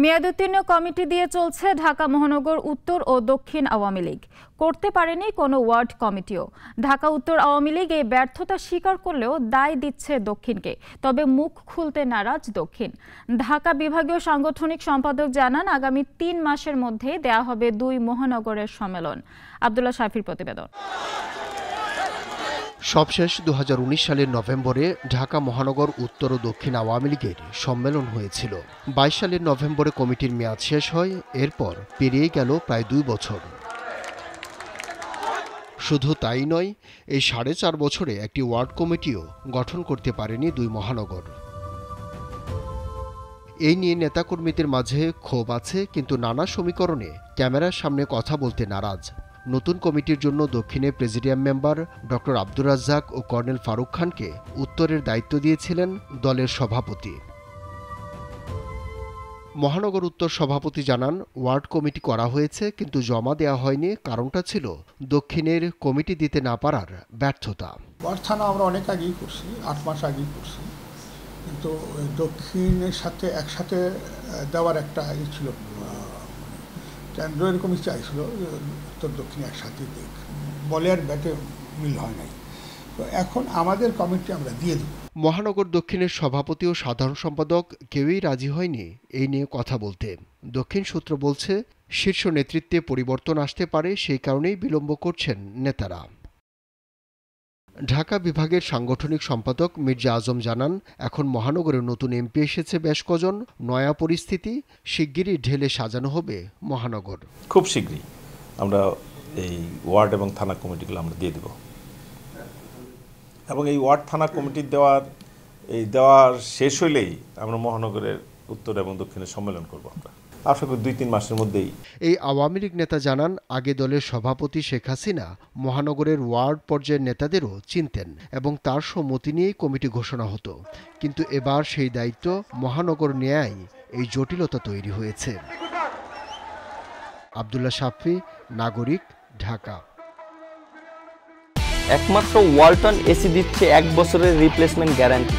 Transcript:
মেয়াদোত্তীর্ণ committee দিয়ে চলছে ঢাকা মহানগর উত্তর ও দক্ষিণ আওয়ামী লীগ। করতে পারেনি কোনো ওয়ার্ড কমিটিও। ঢাকা উত্তর আওয়ামী লীগ এই ব্যর্থতা স্বীকার করলেও দায় দিচ্ছে দক্ষিণকে। তবে মুখ খুলতে নারাজ দক্ষিণ। ঢাকা বিভাগীয় সাংগঠনিক সম্পাদক জানান, আগামী ৩ মাসের মধ্যে দেয়া হবে ২ মহানগরের সম্মেলন। আব্দুল্লাহ শাফির প্রতিবেদন। সবশেষ ২০১৯ সালের নভেম্বরে ঢাকা মহানগর উত্তর ও দক্ষিণ আওয়ামী লীগের সম্মেলন হয়েছিল। ২২ সালের নভেম্বরে কমিটির মেয়াদ শেষ হয়। এরপর পেরিয়ে গেল প্রায় ২ বছর। শুধু তাই নয়, এই ৪.৫ বছরে একটি ওয়ার্ড কমিটিও গঠন করতে পারেনি ২ মহানগর। এই নিয়ে নেতাকর্মীদের মাঝে ক্ষোভ আছে, কিন্তু নানা সমীকরণে ক্যামেরার সামনে কথা বলতে নারাজ। নতুন কমিটির জন্য দক্ষিণে presidium member doctor Abdur Razzak ও কর্নেল ফারুক খানকে উত্তরের দায়িত্ব দিয়েছিলেন দলের সভাপতি। মহানগর উত্তর সভাপতি জানান, ওয়ার্ড কমিটি করা হয়েছে, কিন্তু জমা দেওয়া হয়নি। কারণটা ছিল দক্ষিণের কমিটি দিতে না পারার ব্যর্থতা। ওয়ার্ড থানা আমরা অনেক আগেই করছি, ৮ মাস আগেই করছি, কিন্তু দক্ষিণের সাথে একসাথে দেওয়ার একটা ছিল, কেন্দ্র এরকমই চাইছিল উত্তর দক্ষিণ একসাথে দেখ, বলে আর ব্যাটে মিল হয় নাই। তো এখন আমাদের কমিটি আমরা দিয়ে দেব। মহানগর দক্ষিণের সভাপতি ও সাধারণ সম্পাদক কেউই রাজি হয়নি এই নিয়ে কথা বলতে। দক্ষিণ সূত্র বলছে, শীর্ষ নেতৃত্বে পরিবর্তন আসতে পারে, সেই কারণেই বিলম্ব করছেন নেতারা। ঢাকা বিভাগের সাংগঠনিক সম্পাদক মির্জা আজম জানান, এখন মহানগরে নতুন এমপি এসেছে বেশ কজন। নয়া পরিস্থিতি, শিগগিরই ঢেলে সাজানো হবে মহানগর। খুব শীঘ্রই আমরা এই ওয়ার্ড এবং থানা কমিটিগুলো আমরা দিয়ে দেব, এবং এই ওয়ার্ড থানা কমিটি দেওয়ার শেষ হইলেই আমরা মহানগরের উত্তর এবং দক্ষিণের সম্মেলন করব। আমরা আশা করি ২-৩ মাসের মধ্যেই। এই আওয়ামী লীগ নেতা জানান, আগে দলের সভাপতি শেখ হাসিনা মহানগরের ওয়ার্ড পর্যায়ের নেতাদেরও চিনতেন এবং তার সম্মতি নিয়েই কমিটি ঘোষণা হতো। কিন্তু এবার সেই দায়িত্ব মহানগর নেয়াই এই জটিলতা তৈরি হয়েছে। আব্দুল্লাহ শাফি, নাগরিক, ঢাকা। একমাত্র ওয়ালটন এসি দিচ্ছে ১ বছরের রিপ্লেসমেন্ট গ্যারান্টি।